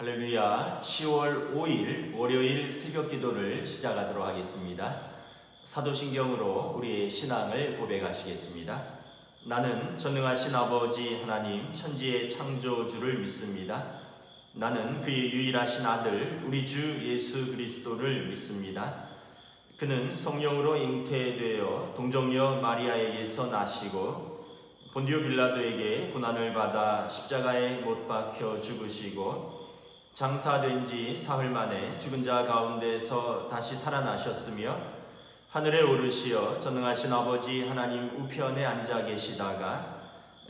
할렐루야. 10월 5일 월요일 새벽 기도를 시작하도록 하겠습니다. 사도신경으로 우리의 신앙을 고백하시겠습니다. 나는 전능하신 아버지 하나님 천지의 창조주를 믿습니다. 나는 그의 유일하신 아들 우리 주 예수 그리스도를 믿습니다. 그는 성령으로 잉태되어 동정녀 마리아에게서 나시고 본디오 빌라도에게 고난을 받아 십자가에 못 박혀 죽으시고 장사된 지 사흘 만에 죽은 자 가운데서 다시 살아나셨으며 하늘에 오르시어 전능하신 아버지 하나님 우편에 앉아 계시다가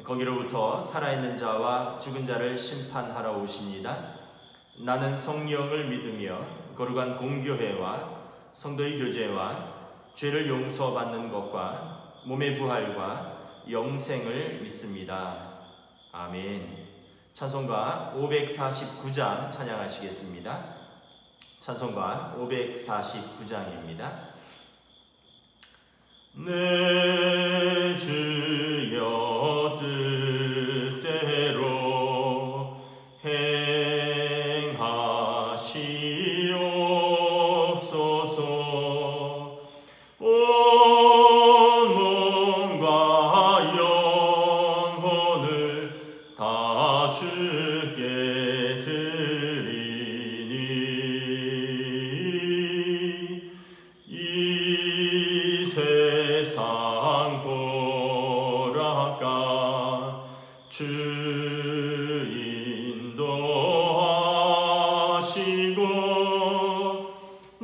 거기로부터 살아있는 자와 죽은 자를 심판하러 오십니다. 나는 성령을 믿으며 거룩한 공교회와 성도의 교제와 죄를 용서받는 것과 몸의 부활과 영생을 믿습니다. 아멘. 찬송가 549장 찬양하시겠습니다. 찬송가 549장입니다. 내 주여 뜻대로 행하시옵소서. 온 몸과 영혼을 다 주께 드리니 이 세상 고락가 주 인도하시고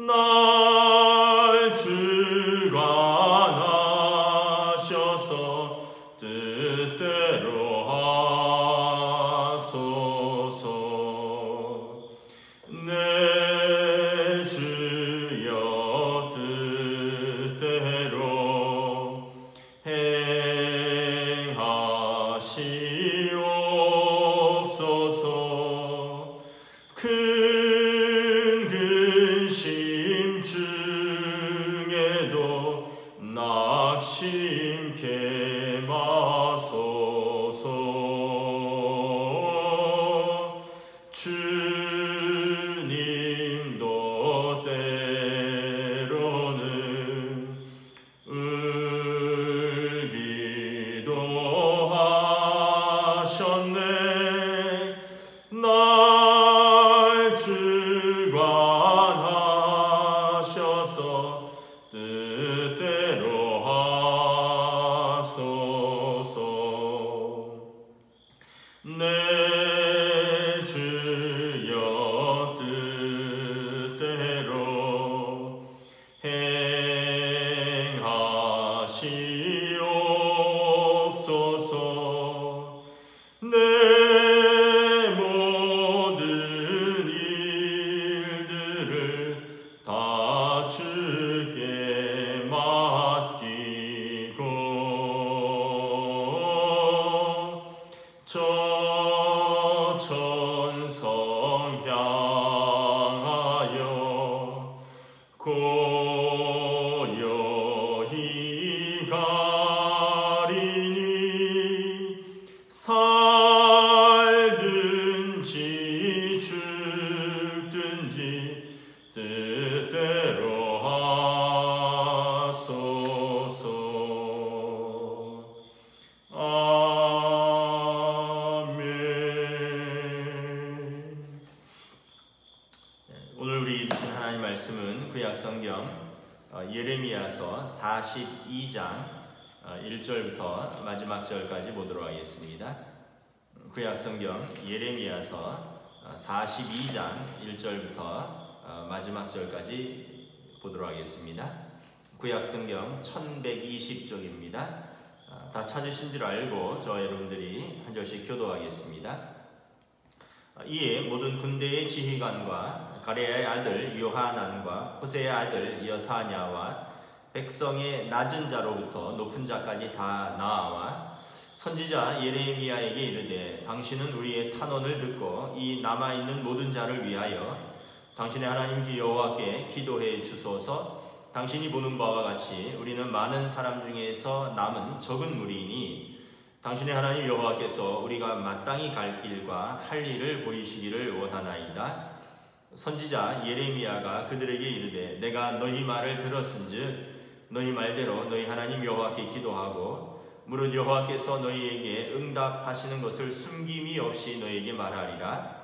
날 주관하셔서 뜻대로 하소서. 내 주여 뜻대로 행하시옵소서. 큰 근심 중에도 낙심케 마소서. 주님도 때로는 울기도 하셨네. 날 주관하셔서 뜻대로 하소서. 내 주여 뜻대로 행하시옵소서. 내 모든 일들을 다 주께 맡기고 저 천성 향하여 고요히 가리니 살든지 죽든지 뜻대로 하소서. 아멘. 오늘 우리 주신 하나님 말씀은 구약성경 예레미야서 42장 1절부터 마지막 절까지 보도록 하겠습니다. 구약성경 예레미야서 42장 1절부터 마지막 절까지 보도록 하겠습니다. 구약성경 1120쪽입니다. 다 찾으신 줄 알고 저와 여러분들이 한 절씩 교도하겠습니다. 이에 모든 군대의 지휘관과 가레야의 아들 요하난과 호세의 아들 여사냐와 백성의 낮은 자로부터 높은 자까지 다 나아와 선지자 예레미야에게 이르되 당신은 우리의 탄원을 듣고 이 남아있는 모든 자를 위하여 당신의 하나님 여호와께 기도해 주소서. 당신이 보는 바와 같이 우리는 많은 사람 중에서 남은 적은 무리이니 당신의 하나님 여호와께서 우리가 마땅히 갈 길과 할 일을 보이시기를 원하나이다. 선지자 예레미야가 그들에게 이르되 내가 너희 말을 들었은즉 너희 말대로 너희 하나님 여호와께 기도하고 무릇 여호와께서 너희에게 응답하시는 것을 숨김이 없이 너희에게 말하리라.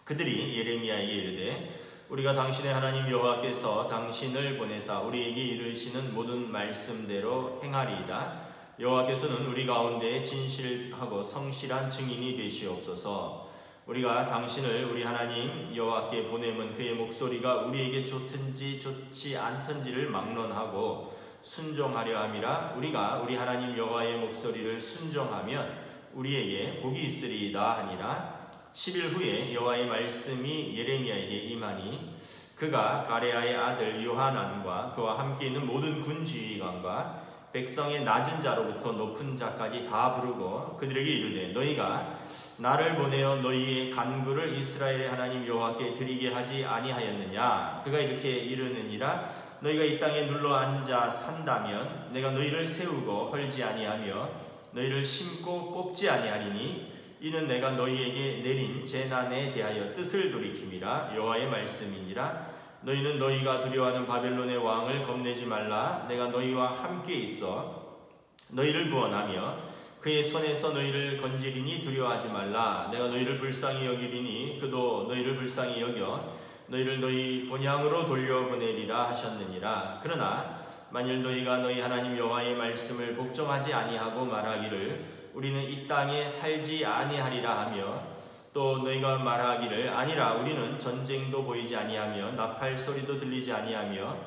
그들이 예레미야에게 이르되 우리가 당신의 하나님 여호와께서 당신을 보내사 우리에게 이르시는 모든 말씀대로 행하리이다. 여호와께서는 우리 가운데 진실하고 성실한 증인이 되시옵소서. 우리가 당신을 우리 하나님 여호와께 보내면 그의 목소리가 우리에게 좋든지 좋지 않든지를 막론하고 순종하려 함이라. 우리가 우리 하나님 여호와의 목소리를 순종하면 우리에게 복이 있으리이다 하니라. 10일 후에 여호와의 말씀이 예레미야에게 임하니 그가 가레아의 아들 요하난과 그와 함께 있는 모든 군지휘관과 백성의 낮은 자로부터 높은 자까지 다 부르고 그들에게 이르되 너희가 나를 보내어 너희의 간구를 이스라엘의 하나님 여호와께 드리게 하지 아니하였느냐. 그가 이렇게 이르느니라. 너희가 이 땅에 눌러 앉아 산다면 내가 너희를 세우고 헐지 아니하며 너희를 심고 뽑지 아니하리니 이는 내가 너희에게 내린 재난에 대하여 뜻을 돌이킴이라. 여호와의 말씀이니라. 너희는 너희가 두려워하는 바벨론의 왕을 겁내지 말라. 내가 너희와 함께 있어 너희를 구원하며 그의 손에서 너희를 건지리니 두려워하지 말라. 내가 너희를 불쌍히 여기리니 그도 너희를 불쌍히 여겨 너희를 너희 본향으로 돌려보내리라 하셨느니라. 그러나 만일 너희가 너희 하나님 여호와의 말씀을 복종하지 아니하고 말하기를 우리는 이 땅에 살지 아니하리라 하며 또 너희가 말하기를 아니라 우리는 전쟁도 보이지 아니하며 나팔 소리도 들리지 아니하며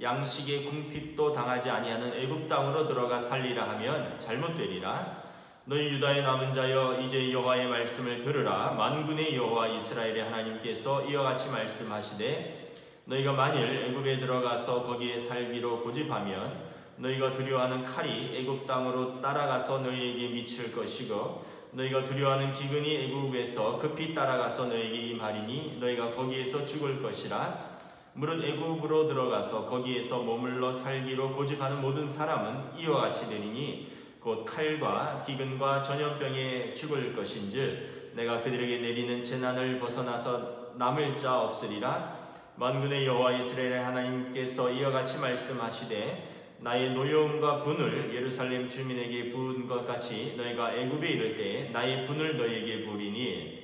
양식의 궁핍도 당하지 아니하는 애굽 땅으로 들어가 살리라 하면 잘못되리라. 너희 유다의 남은 자여 이제 여호와의 말씀을 들으라. 만군의 여호와 이스라엘의 하나님께서 이와 같이 말씀하시되 너희가 만일 애굽에 들어가서 거기에 살기로 고집하면 너희가 두려워하는 칼이 애굽 땅으로 따라가서 너희에게 미칠 것이고 너희가 두려워하는 기근이 애굽에서 급히 따라가서 너희에게 임하리니 너희가 거기에서 죽을 것이라. 무릇 애굽으로 들어가서 거기에서 머물러 살기로 고집하는 모든 사람은 이와 같이 되리니 곧 칼과 기근과 전염병에 죽을 것인즉 내가 그들에게 내리는 재난을 벗어나서 남을 자 없으리라. 만군의 여호와 이스라엘의 하나님께서 이와 같이 말씀하시되 나의 노여움과 분을 예루살렘 주민에게 부은 것 같이 너희가 애굽에 이를 때에 나의 분을 너희에게 부으리니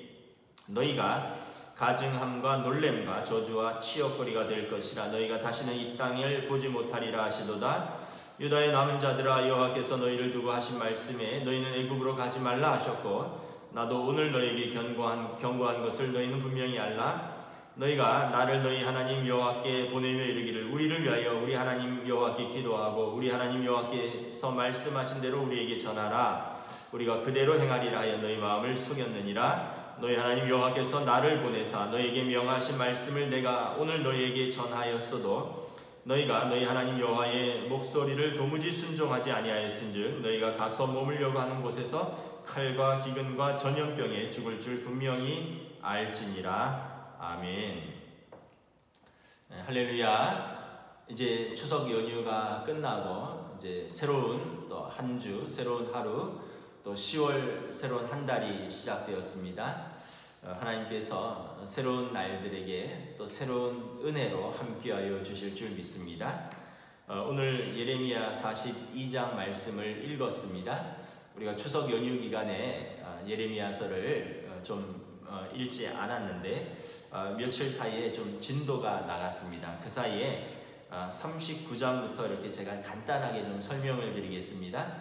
너희가 가증함과 놀램과 저주와 치욕거리가 될 것이라. 너희가 다시는 이 땅을 보지 못하리라 하시도다. 유다의 남은 자들아 여호와께서 너희를 두고 하신 말씀에 너희는 애굽으로 가지 말라 하셨고 나도 오늘 너희에게 경고한 것을 너희는 분명히 알라. 너희가 나를 너희 하나님 여호와께 보내며 이르기를 우리를 위하여 우리 하나님 여호와께 기도하고 우리 하나님 여호와께서 말씀하신 대로 우리에게 전하라. 우리가 그대로 행하리라 하여 너희 마음을 속였느니라. 너희 하나님 여호와께서 나를 보내사 너희에게 명하신 말씀을 내가 오늘 너희에게 전하였어도 너희가 너희 하나님 여호와의 목소리를 도무지 순종하지 아니하였은즉 너희가 가서 머물려고 하는 곳에서 칼과 기근과 전염병에 죽을 줄 분명히 알지니라. 아멘. 할렐루야. 이제 추석 연휴가 끝나고 이제 새로운 또 한 주, 새로운 하루, 또 10월 새로운 한 달이 시작되었습니다. 하나님께서 새로운 날들에게 또 새로운 은혜로 함께하여 주실 줄 믿습니다. 오늘 예레미야 42장 말씀을 읽었습니다. 우리가 추석 연휴 기간에 예레미야서를 좀 읽지 않았는데 며칠 사이에 좀 진도가 나갔습니다. 그 사이에 39장부터 이렇게 제가 간단하게 좀 설명을 드리겠습니다.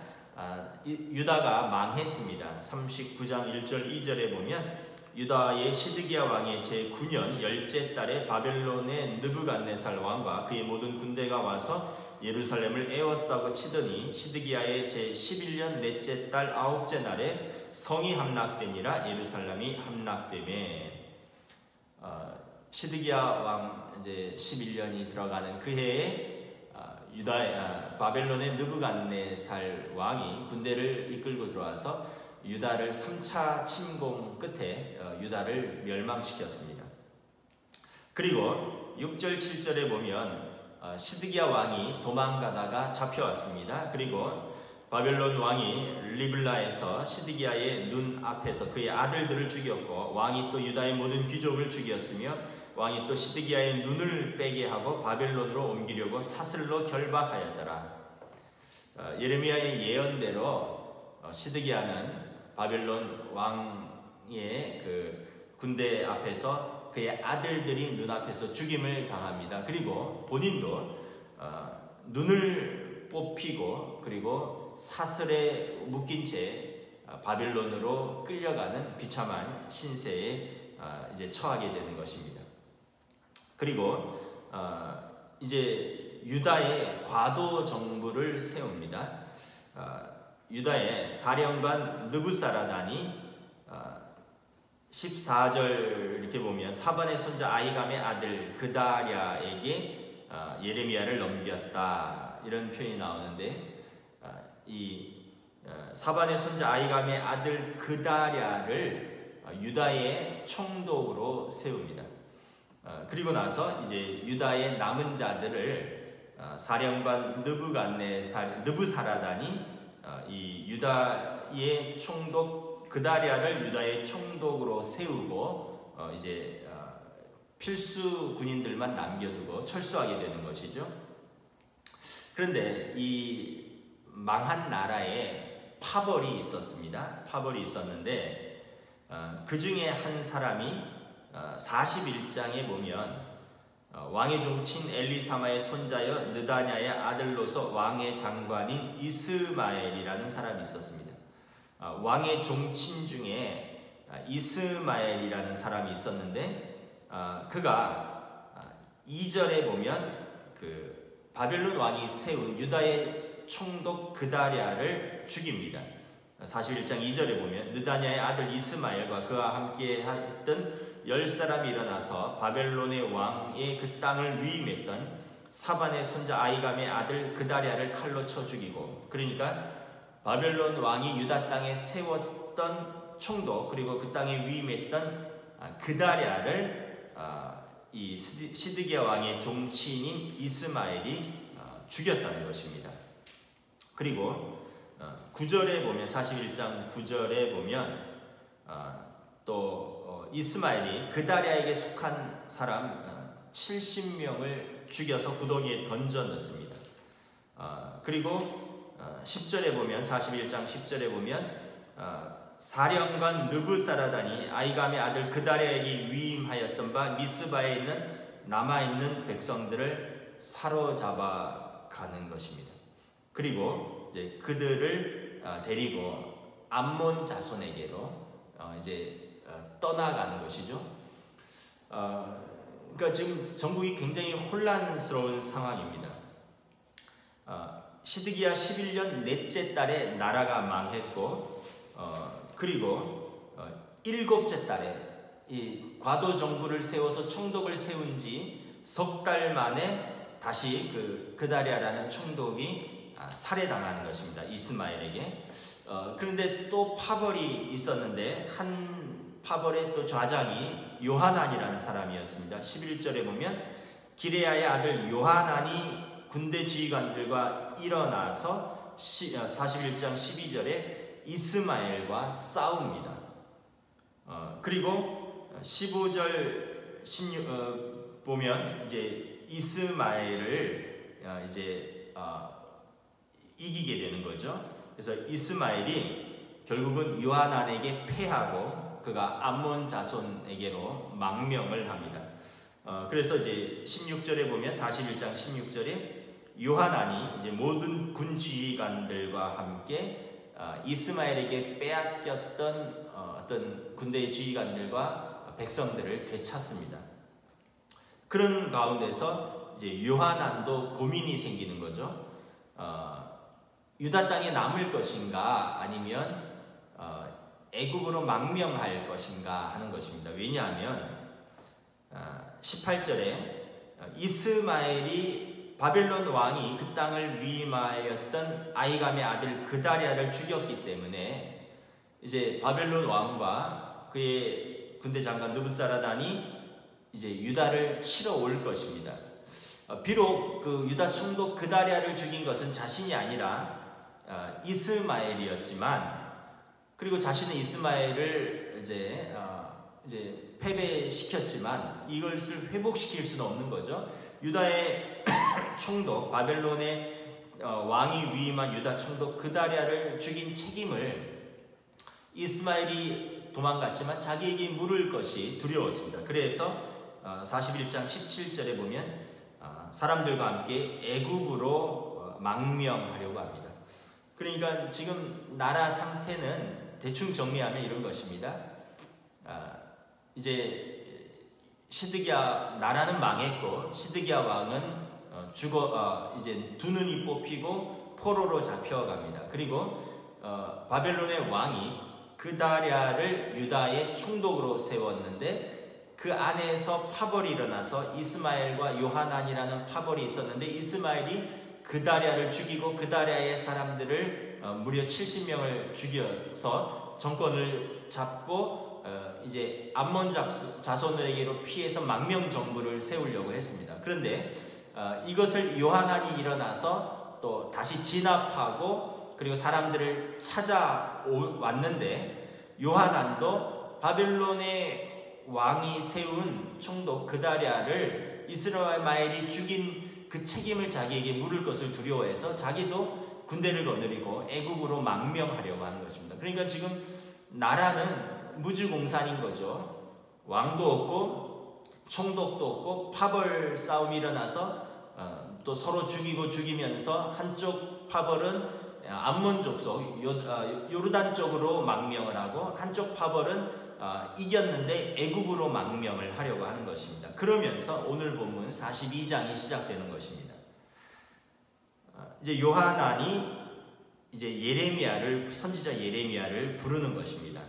유다가 망했습니다. 39장 1절 2절에 보면 유다의 시드기야 왕의 제9년 10째 달에 바벨론의 느부갓네살 왕과 그의 모든 군대가 와서 예루살렘을 에워싸고 치더니 시드기야의 제11년 넷째 달 9째 날에 성이 함락되니라. 예루살렘이 함락되매 시드기야 왕 이제 11년이 들어가는 그 해에 바벨론의 느부갓네살 왕이 군대를 이끌고 들어와서 유다를 3차 침공 끝에 유다를 멸망시켰습니다. 그리고 6절 7절에 보면 시드기야 왕이 도망가다가 잡혀왔습니다. 그리고 바벨론 왕이 리블라에서 시드기야의 눈 앞에서 그의 아들들을 죽였고 왕이 또 유다의 모든 귀족을 죽였으며 왕이 또 시드기야의 눈을 빼게 하고 바벨론으로 옮기려고 사슬로 결박하였더라. 예레미야의 예언대로 시드기야는 바벨론 왕의 그 군대 앞에서 그의 아들들이 눈앞에서 죽임을 당합니다. 그리고 본인도 눈을 뽑히고 그리고 사슬에 묶인 채 바벨론으로 끌려가는 비참한 신세에 이제 처하게 되는 것입니다. 그리고 이제 유다의 과도 정부를 세웁니다. 유다의 사령관 느부사라단이 14절 이렇게 보면 사반의 손자 아히감의 아들 그다랴에게 예레미야를 넘겼다, 이런 표현이 나오는데, 이 사반의 손자 아히감의 아들 그다랴를 유다의 총독으로 세웁니다. 그리고 나서 이제 유다의 남은 자들을 사령관 느부사라단이 이 유다의 총독 그다랴를 유다의 총독으로 세우고 이제 필수 군인들만 남겨두고 철수하게 되는 것이죠. 그런데 이 망한 나라에 파벌이 있었습니다. 파벌이 있었는데 그 중에 한 사람이 41장에 보면 왕의 종친 엘리사마의 손자여 느다냐의 아들로서 왕의 장관인 이스마엘이라는 사람이 있었습니다. 왕의 종친 중에 이스마엘이라는 사람이 있었는데 그가 2절에 보면 그 바벨론 왕이 세운 유다의 총독 그다랴를 죽입니다. 41장 2절에 보면 느다냐의 아들 이스마엘과 그와 함께 했던 10사람이 일어나서 바벨론의 왕의 그 땅을 위임했던 사반의 손자 아히감의 아들 그다랴를 칼로 쳐 죽이고, 그러니까 바벨론 왕이 유다 땅에 세웠던 총독 그리고 그 땅에 위임했던 그다랴를 이 시드기야 왕의 종친인 이스마엘이 죽였다는 것입니다. 그리고 9절에 보면 41장 9절에 보면 또 이스마엘이 그다랴에게 속한 사람 70명을 죽여서 구덩이에 던져 넣습니다. 그리고 10절에 보면 41장 10절에 보면 사령관 느부사라단이 아히감의 아들 그다랴에게 위임하였던 바 미스바에 있는 남아있는 백성들을 사로잡아 가는 것입니다. 그리고 이제 그들을 데리고 암몬 자손에게로 이제 떠나가는 것이죠. 그러니까 지금 전국이 굉장히 혼란스러운 상황입니다. 시드기야 11년 넷째 달에 나라가 망했고, 그리고 7째 달에 이 과도 정부를 세워서 총독을 세운 지 석 달 만에 다시 그다랴라는 총독이 살해당하는 것입니다. 이스마엘에게. 그런데 또 파벌이 있었는데 한 파벌의 또 좌장이 요하난이라는 사람이었습니다. 11절에 보면 기레야의 아들 요하난이 군대 지휘관들과 일어나서 41장 12절에 이스마엘과 싸웁니다. 그리고 15절 16 보면 이제 이스마엘을 이제 이기게 되는 거죠. 그래서 이스마엘이 결국은 요하난에게 패하고 그가 암몬 자손에게로 망명을 합니다. 그래서 이제 16절에 보면 41장 16절에 요하난이 이제 모든 군 지휘관들과 함께 이스마엘에게 빼앗겼던 어떤 군대의 지휘관들과 백성들을 되찾습니다. 그런 가운데서 이제 요하난도 고민이 생기는 거죠. 유다 땅에 남을 것인가 아니면 애굽으로 망명할 것인가 하는 것입니다. 왜냐하면 18절에 이스마엘이 바벨론 왕이 그 땅을 위임하였던 아히감의 아들 그다랴를 죽였기 때문에 이제 바벨론 왕과 그의 군대 장관 느부사라단이 이제 유다를 치러 올 것입니다. 비록 그 유다 총독 그다랴를 죽인 것은 자신이 아니라 이스마엘이었지만, 그리고 자신은 이스마엘을 이제 패배시켰지만 이것을 회복시킬 수는 없는 거죠. 유다의 총독, 바벨론의 왕이 위임한 유다 총독 그다랴를 죽인 책임을 이스마엘이 도망갔지만 자기에게 물을 것이 두려웠습니다. 그래서 41장 17절에 보면 사람들과 함께 애굽으로 망명하려고 합니다. 그러니까 지금 나라 상태는 대충 정리하면 이런 것입니다. 이제 시드기야 나라는 망했고, 시드기야 왕은 이제 두 눈이 뽑히고 포로로 잡혀갑니다. 그리고 바벨론의 왕이 그다랴를 유다의 총독으로 세웠는데 그 안에서 파벌이 일어나서 이스마엘과 요하난이라는 파벌이 있었는데, 이스마엘이 그다랴를 죽이고 그다랴의 사람들을 무려 70명을 죽여서 정권을 잡고 이제 암몬 자손들에게로 피해서 망명 정부를 세우려고 했습니다. 그런데 이것을 요하난이 일어나서 또 다시 진압하고 그리고 사람들을 찾아왔는데, 요하난도 바벨론의 왕이 세운 총독 그다랴를 이스마엘이 죽인 그 책임을 자기에게 물을 것을 두려워해서 자기도 군대를 거느리고 애굽으로 망명하려고 하는 것입니다. 그러니까 지금 나라는 무주공산인 거죠. 왕도 없고 총독도 없고 파벌 싸움이 일어나서 또 서로 죽이고 죽이면서 한쪽 파벌은 암몬 족속 요르단 쪽으로 망명을 하고 한쪽 파벌은 이겼는데 애굽으로 망명을 하려고 하는 것입니다. 그러면서 오늘 본문 42장이 시작되는 것입니다. 이제 요하난이 이제 선지자 예레미야를 부르는 것입니다.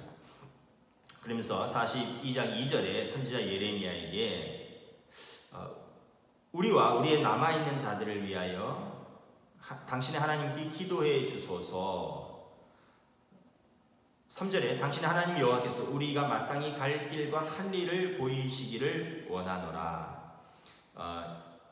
그러면서 42장 2절에 선지자 예레미야에게 우리와 우리의 남아있는 자들을 위하여 당신의 하나님께 기도해 주소서. 3절에 당신의 하나님 여호와께서 우리가 마땅히 갈 길과 할 일을 보이시기를 원하노라.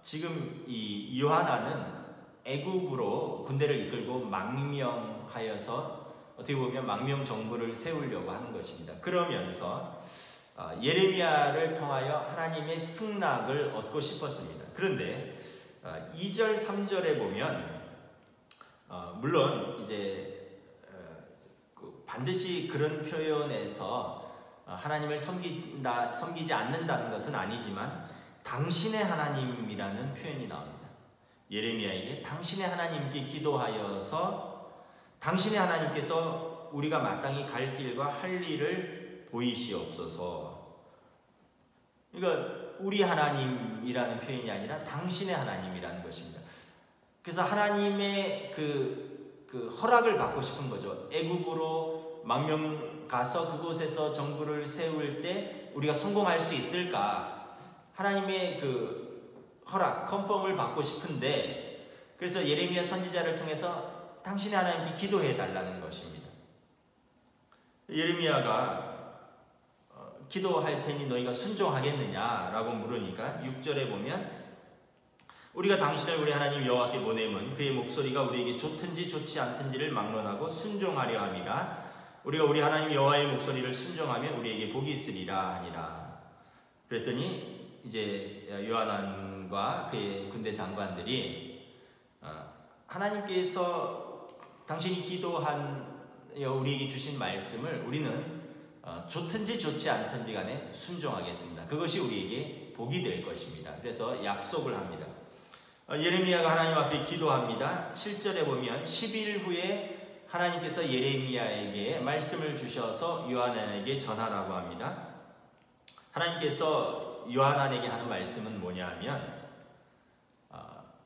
지금 이 요하난은 애굽으로 군대를 이끌고 망명하여서 어떻게 보면 망명 정부를 세우려고 하는 것입니다. 그러면서 예레미야를 통하여 하나님의 승낙을 얻고 싶었습니다. 그런데 2절 3절에 보면 물론 이제 반드시 그런 표현에서 하나님을 섬기지 않는다는 것은 아니지만 당신의 하나님이라는 표현이 나옵니다. 예레미야에게 당신의 하나님께 기도하여서 당신의 하나님께서 우리가 마땅히 갈 길과 할 일을 보이시옵소서. 그러니까 우리 하나님이라는 표현이 아니라 당신의 하나님이라는 것입니다. 그래서 하나님의 그 허락을 받고 싶은 거죠. 애굽으로 망명 가서 그곳에서 정부를 세울 때 우리가 성공할 수 있을까? 하나님의 그 허락, 컨펌을 받고 싶은데, 그래서 예레미야 선지자를 통해서 당신의 하나님께 기도해 달라는 것입니다. 예레미야가 기도할 테니 너희가 순종하겠느냐라고 물으니까 6절에 보면 우리가 당신을 우리 하나님 여호와께 보내면 그의 목소리가 우리에게 좋든지 좋지 않든지를 막론하고 순종하려 함이라. 우리가 우리 하나님 여호와의 목소리를 순종하면 우리에게 복이 있으리라 하니라. 그랬더니 이제 요하난과 그의 군대 장관들이 하나님께서 당신이 기도한 우리에게 주신 말씀을 우리는 좋든지 좋지 않든지 간에 순종하겠습니다. 그것이 우리에게 복이 될 것입니다. 그래서 약속을 합니다. 예레미야가 하나님 앞에 기도합니다. 7절에 보면 10일 후에 하나님께서 예레미야에게 말씀을 주셔서 요하난에게 전하라고 합니다. 하나님께서 요하난에게 하는 말씀은 뭐냐 하면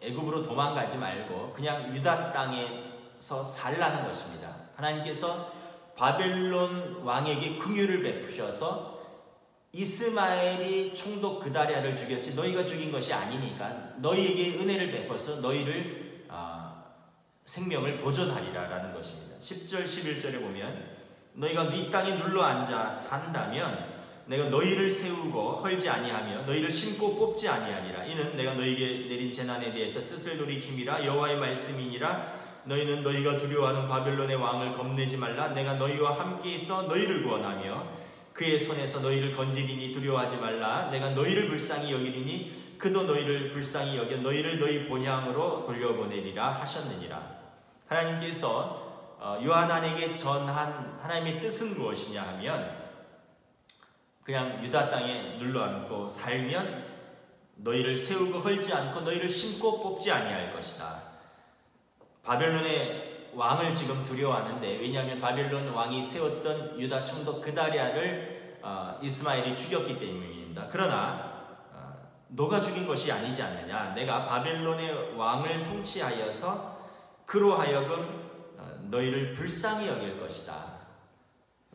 애굽으로 도망가지 말고 그냥 유다 땅에서 살라는 것입니다. 하나님께서 바벨론 왕에게 긍휼을 베푸셔서 이스마엘이 총독 그다랴를 죽였지 너희가 죽인 것이 아니니까 너희에게 은혜를 베풀어서 너희를 생명을 보존하리라 라는 것입니다. 10절 11절에 보면 너희가 네 땅에 눌러앉아 산다면 내가 너희를 세우고 헐지 아니하며 너희를 심고 뽑지 아니하리라. 이는 내가 너희에게 내린 재난에 대해서 뜻을 돌이킴이라 여호와의 말씀이니라. 너희는 너희가 두려워하는 바벨론의 왕을 겁내지 말라. 내가 너희와 함께 있어 너희를 구원하며 그의 손에서 너희를 건지리니 두려워하지 말라. 내가 너희를 불쌍히 여기리니 그도 너희를 불쌍히 여겨 너희를 너희 본향으로 돌려보내리라 하셨느니라. 하나님께서 요하난에게 전한 하나님의 뜻은 무엇이냐 하면 그냥 유다 땅에 눌러앉고 살면 너희를 세우고 헐지 않고 너희를 심고 뽑지 아니할 것이다. 바벨론의 왕을 지금 두려워하는데, 왜냐하면 바벨론 왕이 세웠던 유다 총독 그다랴를 이스마엘이 죽였기 때문입니다. 그러나 너가 죽인 것이 아니지 않느냐. 내가 바벨론의 왕을 통치하여서 그로 하여금 너희를 불쌍히 여길 것이다.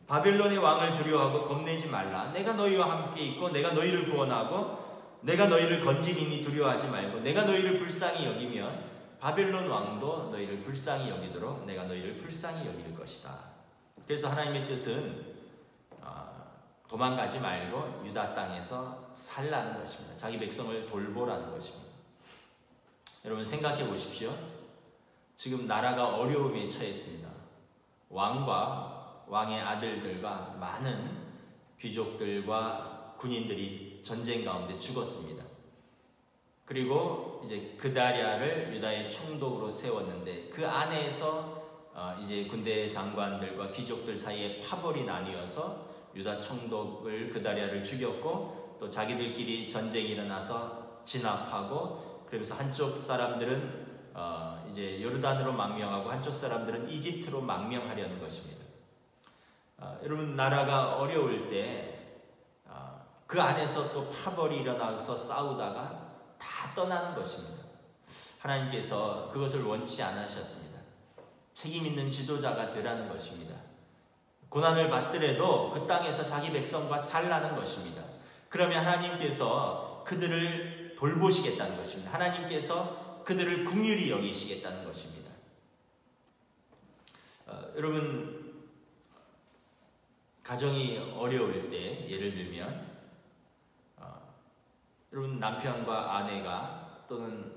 바벨론의 왕을 두려워하고 겁내지 말라. 내가 너희와 함께 있고 내가 너희를 구원하고 내가 너희를 건지리니 두려워하지 말고 내가 너희를 불쌍히 여기면 바벨론 왕도 너희를 불쌍히 여기도록 내가 너희를 불쌍히 여길 것이다. 그래서 하나님의 뜻은 도망가지 말고 유다 땅에서 살라는 것입니다. 자기 백성을 돌보라는 것입니다. 여러분 생각해 보십시오. 지금 나라가 어려움에 처했습니다. 왕과 왕의 아들들과 많은 귀족들과 군인들이 전쟁 가운데 죽었습니다. 그리고 이제 그다랴를 유다의 총독으로 세웠는데 그 안에서 이제 군대 장관들과 귀족들 사이에 파벌이 나뉘어서 유다 총독을 그다랴를 죽였고 또 자기들끼리 전쟁이 일어나서 진압하고, 그러면서 한쪽 사람들은 이제 요르단으로 망명하고 한쪽 사람들은 이집트로 망명하려는 것입니다. 여러분 나라가 어려울 때 그 안에서 또 파벌이 일어나서 싸우다가 다 떠나는 것입니다. 하나님께서 그것을 원치 않으셨습니다. 책임 있는 지도자가 되라는 것입니다. 고난을 받더라도 그 땅에서 자기 백성과 살라는 것입니다. 그러면 하나님께서 그들을 돌보시겠다는 것입니다. 하나님께서 그들을 긍휼히 여기시겠다는 것입니다. 여러분 가정이 어려울 때 예를 들면 여러분 남편과 아내가 또는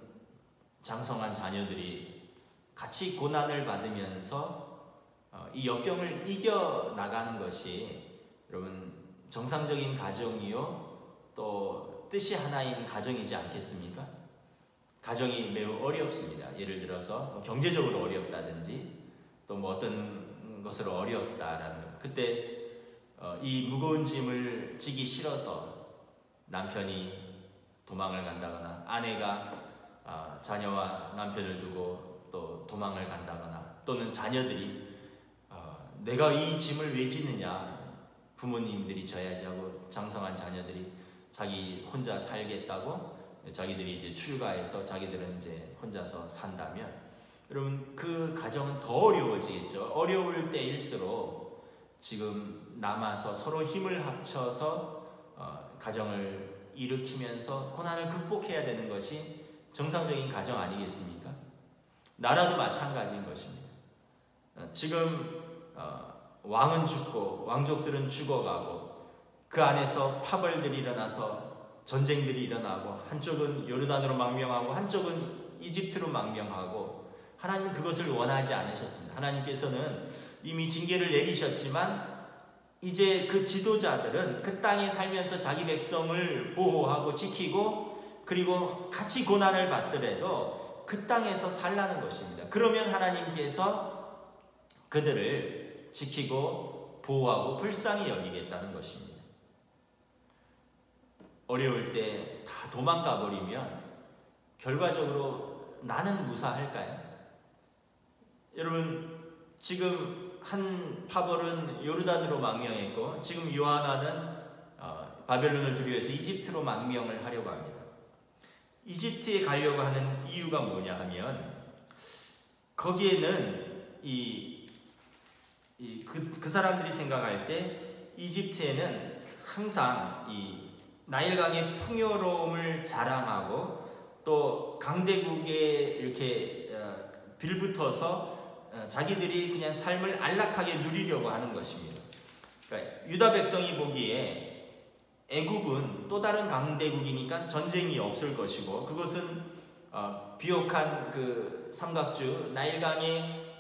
장성한 자녀들이 같이 고난을 받으면서 이 역경을 이겨나가는 것이 여러분 정상적인 가정이요 또 뜻이 하나인 가정이지 않겠습니까? 가정이 매우 어렵습니다. 예를 들어서 경제적으로 어렵다든지 또 뭐 어떤 것으로 어렵다라는 것. 그때 이 무거운 짐을 지기 싫어서 남편이 도망을 간다거나 아내가 자녀와 남편을 두고 또 도망을 간다거나 또는 자녀들이 내가 이 짐을 왜 지느냐, 부모님들이 져야지 하고 장성한 자녀들이 자기 혼자 살겠다고 자기들이 이제 출가해서 자기들은 이제 혼자서 산다면 여러분 그 가정은 더 어려워지겠죠. 어려울 때일수록 지금 남아서 서로 힘을 합쳐서 가정을 일으키면서 고난을 극복해야 되는 것이 정상적인 가정 아니겠습니까? 나라도 마찬가지인 것입니다. 지금 왕은 죽고 왕족들은 죽어가고 그 안에서 파벌들이 일어나서 전쟁들이 일어나고 한쪽은 요르단으로 망명하고 한쪽은 이집트로 망명하고 하나님은 그것을 원하지 않으셨습니다. 하나님께서는 이미 징계를 내리셨지만 이제 그 지도자들은 그 땅에 살면서 자기 백성을 보호하고 지키고 그리고 같이 고난을 받더라도 그 땅에서 살라는 것입니다. 그러면 하나님께서 그들을 지키고 보호하고 불쌍히 여기겠다는 것입니다. 어려울 때 다 도망가 버리면 결과적으로 나는 무사할까요? 여러분 지금 한 파벌은 요르단으로 망명했고 지금 요하나는 바벨론을 두려워해서 이집트로 망명을 하려고 합니다. 이집트에 가려고 하는 이유가 뭐냐 하면 거기에는 그 사람들이 생각할 때 이집트에는 항상 이 나일강의 풍요로움을 자랑하고 또 강대국에 이렇게 빌붙어서 자기들이 그냥 삶을 안락하게 누리려고 하는 것입니다. 그러니까 유다 백성이 보기에 애굽은 또 다른 강대국이니까 전쟁이 없을 것이고 그것은 비옥한 그 삼각주 나일강의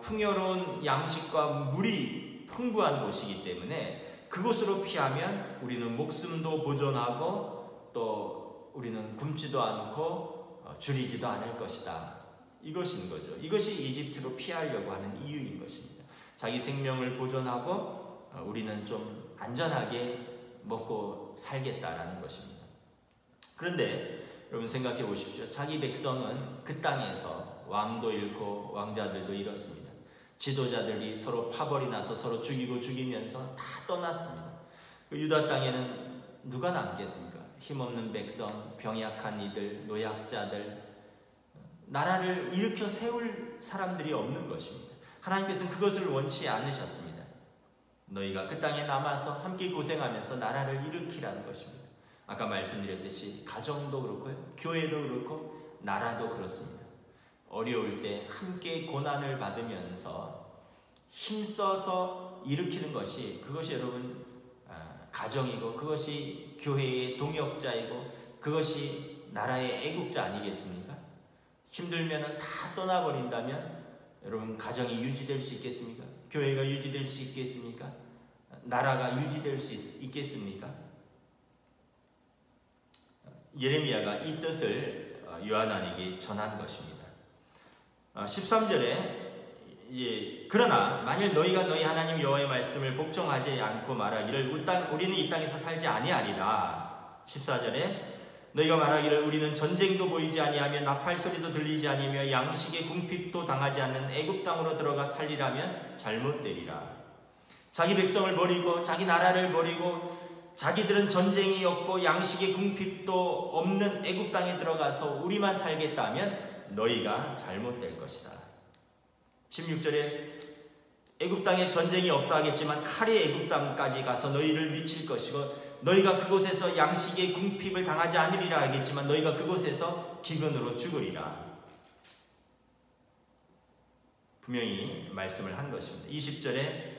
풍요로운 양식과 물이 풍부한 곳이기 때문에 그곳으로 피하면 우리는 목숨도 보존하고 또 우리는 굶지도 않고 줄이지도 않을 것이다. 이것인 거죠. 이것이 이집트로 피하려고 하는 이유인 것입니다. 자기 생명을 보존하고 우리는 좀 안전하게 먹고 살겠다라는 것입니다. 그런데 여러분 생각해 보십시오. 자기 백성은 그 땅에서 왕도 잃고 왕자들도 잃었습니다. 지도자들이 서로 파벌이 나서 서로 죽이고 죽이면서 다 떠났습니다. 그 유다 땅에는 누가 남겠습니까? 힘없는 백성, 병약한 이들, 노약자들, 나라를 일으켜 세울 사람들이 없는 것입니다. 하나님께서는 그것을 원치 않으셨습니다. 너희가 그 땅에 남아서 함께 고생하면서 나라를 일으키라는 것입니다. 아까 말씀드렸듯이 가정도 그렇고요, 교회도 그렇고 나라도 그렇습니다. 어려울 때 함께 고난을 받으면서 힘써서 일으키는 것이, 그것이 여러분 가정이고 그것이 교회의 동역자이고 그것이 나라의 애국자 아니겠습니까? 힘들면 다 떠나버린다면 여러분 가정이 유지될 수 있겠습니까? 교회가 유지될 수 있겠습니까? 나라가 유지될 수 있겠습니까? 예레미야가 이 뜻을 요하나에게 전한 것입니다. 13절에 그러나 만일 너희가 너희 하나님 여호와의 말씀을 복종하지 않고 말하기를 우리는 이 땅에서 살지 아니하리라. 14절에 너희가 말하기를 우리는 전쟁도 보이지 아니하며 나팔 소리도 들리지 아니며 양식의 궁핍도 당하지 않는 애굽 땅으로 들어가 살리라면 잘못되리라. 자기 백성을 버리고 자기 나라를 버리고 자기들은 전쟁이 없고 양식의 궁핍도 없는 애굽 땅에 들어가서 우리만 살겠다면 너희가 잘못될 것이다. 16절에 애굽 땅에 전쟁이 없다 하겠지만 칼이 애굽 땅까지 가서 너희를 미칠 것이고 너희가 그곳에서 양식의 궁핍을 당하지 않으리라 하겠지만 너희가 그곳에서 기근으로 죽으리라. 분명히 말씀을 한 것입니다. 20절에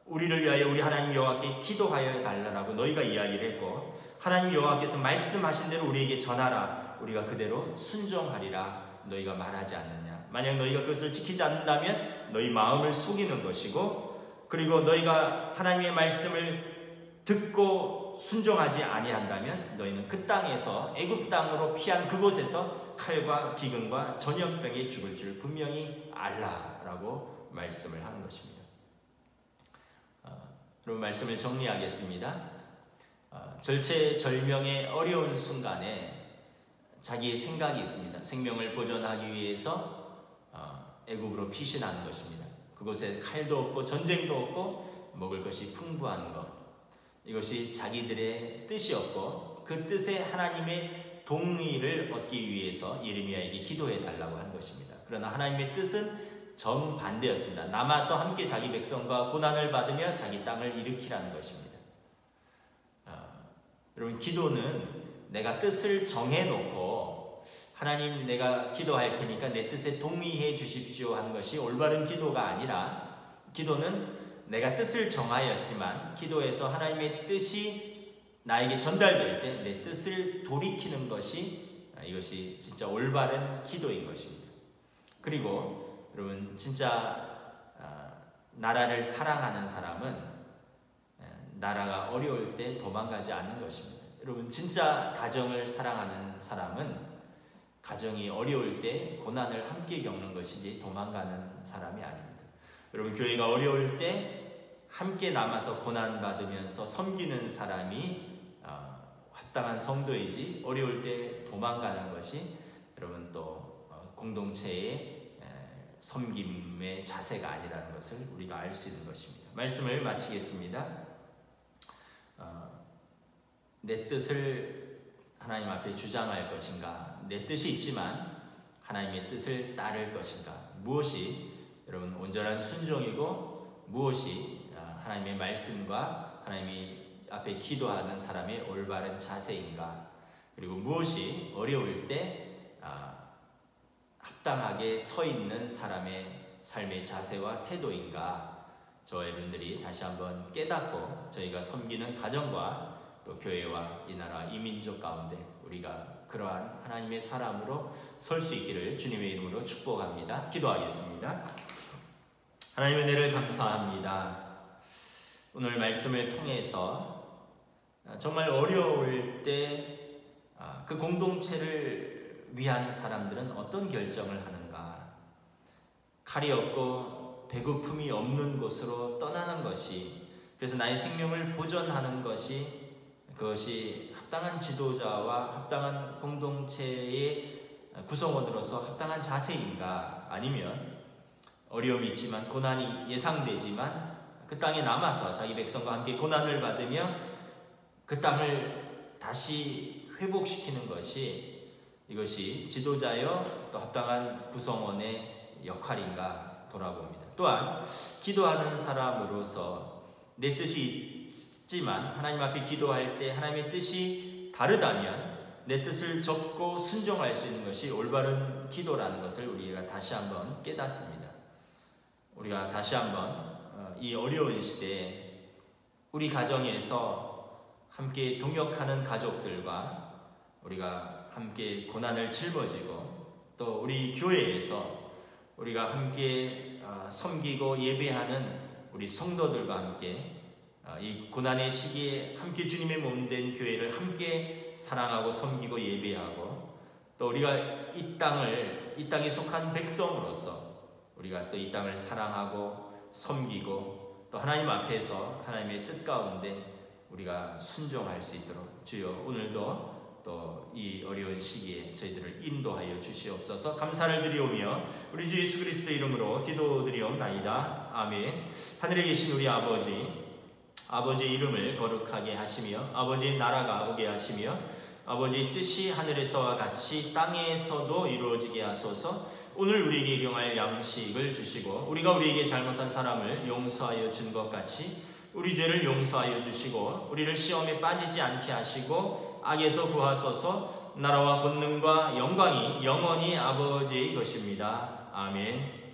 우리를 위하여 우리 하나님 여호와께 기도하여 달라라고 너희가 이야기를 했고 하나님 여호와께서 말씀하신 대로 우리에게 전하라. 우리가 그대로 순종하리라. 너희가 말하지 않느냐. 만약 너희가 그것을 지키지 않는다면 너희 마음을 속이는 것이고 그리고 너희가 하나님의 말씀을 듣고 순종하지 아니한다면 너희는 그 땅에서 애굽 땅으로 피한 그곳에서 칼과 기근과 전염병에 죽을 줄 분명히 알라라고 말씀을 하는 것입니다. 그럼 말씀을 정리하겠습니다. 절체절명의 어려운 순간에 자기의 생각이 있습니다. 생명을 보존하기 위해서 애굽으로 피신하는 것입니다. 그곳에 칼도 없고 전쟁도 없고 먹을 것이 풍부한 것, 이것이 자기들의 뜻이었고 그 뜻에 하나님의 동의를 얻기 위해서 예레미야에게 기도해 달라고 한 것입니다. 그러나 하나님의 뜻은 정반대였습니다. 남아서 함께 자기 백성과 고난을 받으며 자기 땅을 일으키라는 것입니다. 여러분 기도는 내가 뜻을 정해놓고 하나님 내가 기도할 테니까 내 뜻에 동의해 주십시오 하는 것이 올바른 기도가 아니라 기도는 내가 뜻을 정하였지만 기도에서 하나님의 뜻이 나에게 전달될 때 내 뜻을 돌이키는 것이 이것이 진짜 올바른 기도인 것입니다. 그리고 여러분 진짜 나라를 사랑하는 사람은 나라가 어려울 때 도망가지 않는 것입니다. 여러분 진짜 가정을 사랑하는 사람은 가정이 어려울 때 고난을 함께 겪는 것이지 도망가는 사람이 아닙니다. 여러분 교회가 어려울 때 함께 남아서 고난받으면서 섬기는 사람이 합당한 성도이지 어려울 때 도망가는 것이 여러분 또 공동체의 섬김의 자세가 아니라는 것을 우리가 알 수 있는 것입니다. 말씀을 마치겠습니다. 내 뜻을 하나님 앞에 주장할 것인가, 내 뜻이 있지만 하나님의 뜻을 따를 것인가, 무엇이 여러분 온전한 순종이고 무엇이 하나님의 말씀과 하나님이 앞에 기도하는 사람의 올바른 자세인가, 그리고 무엇이 어려울 때 합당하게 서 있는 사람의 삶의 자세와 태도인가, 저와 여러분들이 다시 한번 깨닫고 저희가 섬기는 가정과 또 교회와 이 나라 이 민족 가운데 우리가 그러한 하나님의 사람으로 설 수 있기를 주님의 이름으로 축복합니다. 기도하겠습니다. 하나님의 은혜를 감사합니다. 오늘 말씀을 통해서 정말 어려울 때 그 공동체를 위한 사람들은 어떤 결정을 하는가? 칼이 없고 배고픔이 없는 곳으로 떠나는 것이, 그래서 나의 생명을 보존하는 것이, 그것이 합당한 지도자와 합당한 공동체의 구성원으로서 합당한 자세인가? 아니면 어려움이 있지만 고난이 예상되지만 그 땅에 남아서 자기 백성과 함께 고난을 받으며 그 땅을 다시 회복시키는 것이, 이것이 지도자여 또 합당한 구성원의 역할인가 돌아봅니다. 또한 기도하는 사람으로서 내 뜻이 있지만 하나님 앞에 기도할 때 하나님의 뜻이 다르다면 내 뜻을 접고 순종할 수 있는 것이 올바른 기도라는 것을 우리가 다시 한번 깨닫습니다. 우리가 다시 한번 이 어려운 시대에 우리 가정에서 함께 동역하는 가족들과 우리가 함께 고난을 짊어지고 또 우리 교회에서 우리가 함께 섬기고 예배하는 우리 성도들과 함께 이 고난의 시기에 함께 주님의 몸된 교회를 함께 사랑하고 섬기고 예배하고, 또 우리가 이 땅에 속한 백성으로서 우리가 또 이 땅을 사랑하고 섬기고 또 하나님 앞에서 하나님의 뜻 가운데 우리가 순종할 수 있도록 주여 오늘도 또 이 어려운 시기에 저희들을 인도하여 주시옵소서. 감사를 드리오며 우리 주 예수 그리스도 이름으로 기도드리옵나이다. 아멘. 하늘에 계신 우리 아버지의 이름을 거룩하게 하시며 아버지의 나라가 오게 하시며 아버지의 뜻이 하늘에서와 같이 땅에서도 이루어지게 하소서. 오늘 우리에게 일용할 양식을 주시고 우리가 우리에게 잘못한 사람을 용서하여 준 것 같이 우리 죄를 용서하여 주시고 우리를 시험에 빠지지 않게 하시고 악에서 구하소서. 나라와 권능과 영광이 영원히 아버지의 것입니다. 아멘.